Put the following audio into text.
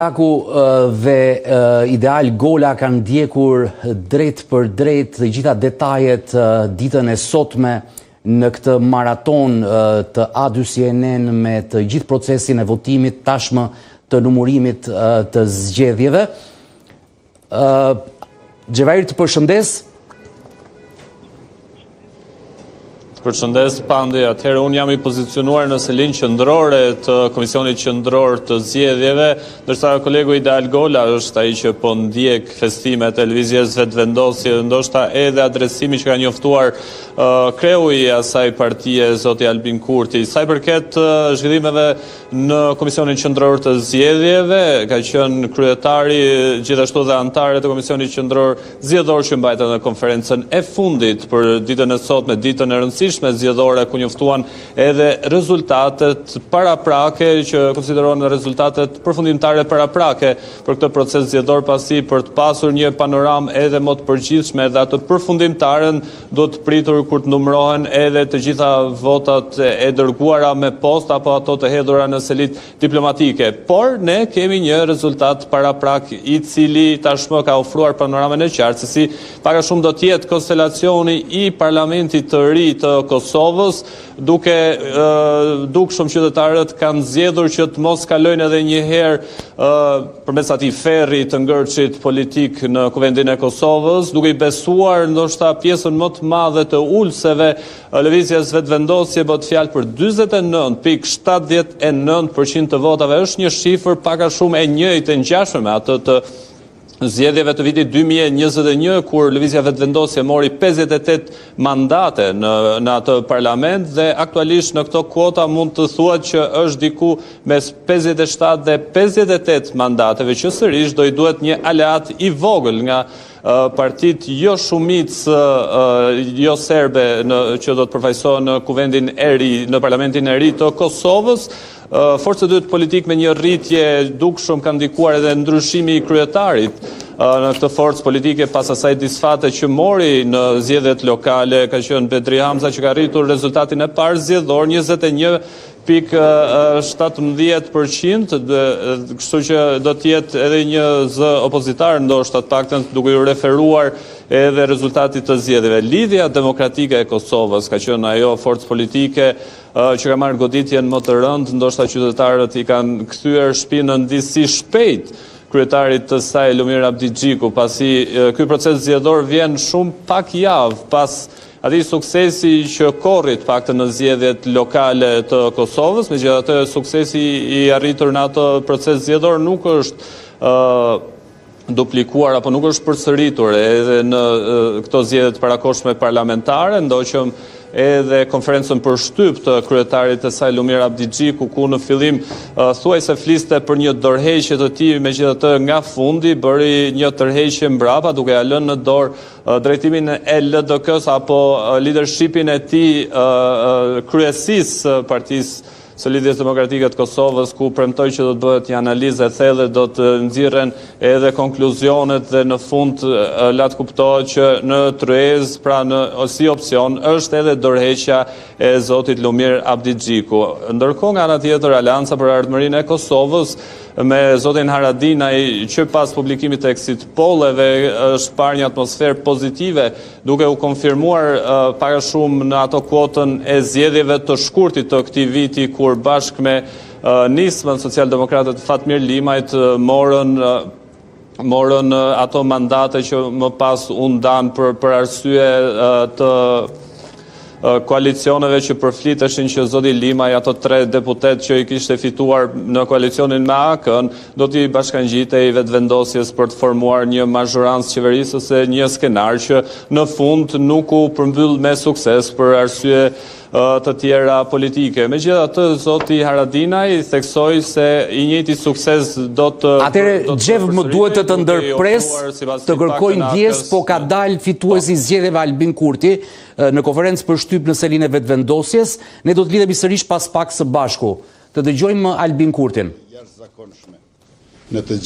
Dhe Ideal Gola kanë ndjekur drejt për drejt të gjitha detajet ditën e sotme në këtë maraton të A2CNN me të gjithë procesin e votimit tashmë të numërimit të zgjedhjeve. Xhevair, të përshëndes. Përshëndes Pandi, atëherë unë jam i pozicionuar në selin qendrore të Komisionit Qendror të Zgjedhjeve, ndërsa kolegu Ideal Gola është ai që po ndjek festimet e lëvizjes vetëvendosje, ndoshta edhe adresimi që ka njoftuar kreu i asaj partie, zoti Albin Kurti. Sa i përket zhvillimeve në Komisionin Qendror të Zgjedhjeve, ka qenë kryetari gjithashtu dhe anëtarët e Komisionit Qendror Zgjedhor që mbajtën në konferencën e fundit për ditën e sotme, ditën e rëndësishme zgjedhore, ku njoftuan edhe rezultatet paraprake që konsiderohen rezultatet përfundimtare paraprake për këtë proces zgjedhor, pasi për të pasur një panoramë edhe më të përgjithshme dhe atë përfundimtaren do të pritur kur të numërohen edhe të gjitha votat e dërguara me post apo ato të hedhura në selit diplomatike. Por ne kemi një rezultat paraprak i cili tashmë ka ofruar panoramën e qartë se si pak a shumë do të jetë konstelacioni i parlamentit të ri të Kosovës, duke shumë qytetarët kanë zgjedhur që të mos kalojnë edhe një herë përmes atij ferri të ngërçit politik në kuvendin e Kosovës, duke i besuar ndoshta pjesën më të madhe të ulëseve lëvizjes vetëvendosje, bëhet fjalë për 49.79% të votave. Është një shifër pak a shumë e njëjtë, e ngjashme me atë të zgjedhjeve të vitit 2021, kur lëvizja vetëvendosje mori 58 mandate në atë parlament dhe aktualisht në këto kuota mund të thuhet që është diku mes 57 dhe 58 mandateve, që sërish do i duhet një aleat i vogël nga partit jo shumicë jo serbe që do të përfaqësohen në kuvendin e ri, në parlamentin e ri të Kosovës. Forca e dytë politik me një rritje dukshëm ka ndikuar edhe ndryshimi i kryetarit në këtë forcë politike pas asaj disfate që mori në zgjedhjet lokale, ka qenë Bedri Hamza që ka rritur rezultatin e parë zgjedhor 21.17%, kështu që do të jetë edhe një zë opozitar ndoshta të paktën duke u referuar edhe rezultatit të zgjedhjeve. Lidhja Demokratike e Kosovës ka qenë ajo forcë politike që ka marrë goditjen më të rëndë, ndoshta qytetarët i kanë kthyer shpinën disi shpejt kryetarit të saj Lumir Abdigjiku, pasi ky proces zgjedhor vjen shumë pak javë pas atij suksesi që korrit paktën në zgjedhjet lokale të Kosovës. Megjithatë, suksesi i arritur në atë proces zgjedhor nuk është duplikuar apo nuk është përsëritur edhe në këto zgjedhje të parakohshme parlamentare, ndoqëm edhe konferencën për shtyp të kryetarit të saj Lumir Abdigjiku, ku në fillim thuajse fliste për një dorëheqje të tij, megjithatë nga fundi bëri një tërheqje mbrapa duke ia lënë në dorë drejtimin e LDK-s apo leadershipin e tij kryesisë partisë së Lidhjes Demokratike të Kosovës, ku premtoi që do të bëhet një analizë e thellë, do të nxirren edhe konkluzionet dhe në fund la të kuptohet që në tryezë, pra si opsion, është edhe dorëheqja e zotit Lumir Abdigjiku. Ndërkohë nga ana tjetër, Aleanca për Ardhmërinë e Kosovës me zotin Haradinaj, që pas publikimit të exit polleve është parë një atmosferë pozitive, duke u konfirmuar pak a shumë në ato kuotën e zgjedhjeve të shkurtit të këtij viti, kur bashkë me nismën socialdemokratët Fatmir Limajt morën ato mandate që më pas u ndan për arsye të koalicioneve që përfliteshin që zoti Limaj, ato 3 deputet që i kishte fituar në koalicionin me AK-n, do t'i bashkangjitej vetëvendosjes për të formuar një mazhorancë qeverisë ose një skenar që në fund nuk u përmbyll me sukses për arsye të tjera politike. Megjithatë, zoti Haradinaj theksoi se i njëjti sukses do të Atëherë Xhev më duhet të ndërpres të kërkoj ndjes, po ka dalë fituesi i zgjedhjeve Albin Kurti në konferencë për shtyp në selin e vetëvendosjes. Ne do të lidhemi sërish pas pak së bashku. Të dëgjojmë Albin Kurtin.